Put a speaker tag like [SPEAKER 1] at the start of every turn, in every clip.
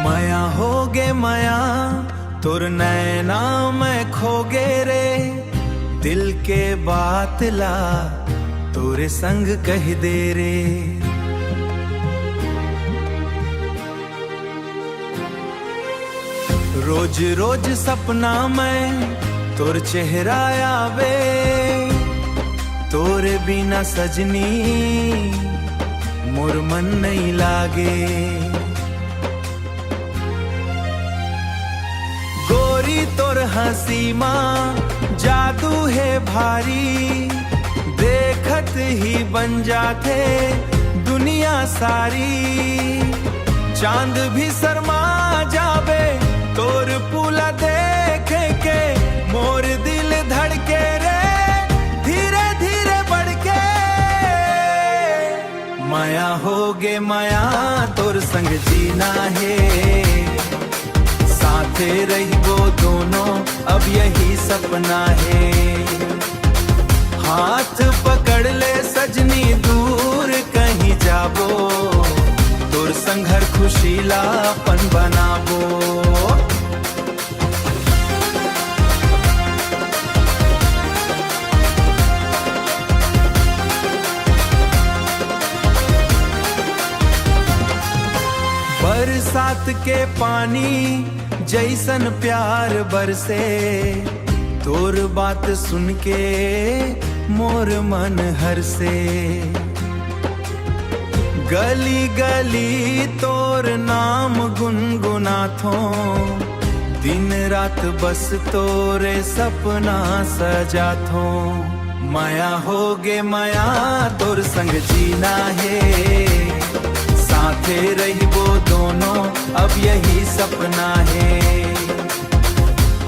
[SPEAKER 1] माया होगे माया तुर नैना मैं खोगे रे, दिल के बात ला तोरे संग कह दे रे। रोज रोज सपना में तोर चेहरा आवे, तोरे बिना सजनी मोर मन नहीं लागे। गोरी तोर हंसी माँ जादू है भारी, देखत ही बन जाते दुनिया सारी। चांद भी शर्मा जावे तोर पुला देखे के, मोर दिल धड़के रे धीरे धीरे बढ़ के। माया होगे माया तोर संग जीना है, साथे रहिबो दोनों अब यही सपना है। हाथ पकड़ ले सजनी दूर कहीं जाबो, तोर संग हर खुशीलापन बनाबो। बरसात के पानी जैसन प्यार बरसे, तोर बात सुन के मोर मन हर से। गली गली तोर नाम गुनगुनाथो, दिन रात बस तोरे सपना सजाथो। माया होगे माया तोर संग जीना है, साथे रहिबो दोनों अब यही सपना है।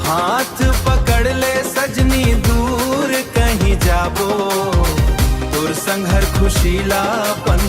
[SPEAKER 1] हाथ पकड़ ले सजनी दूर कहीं जाबो, तोर संग हर खुशीलापन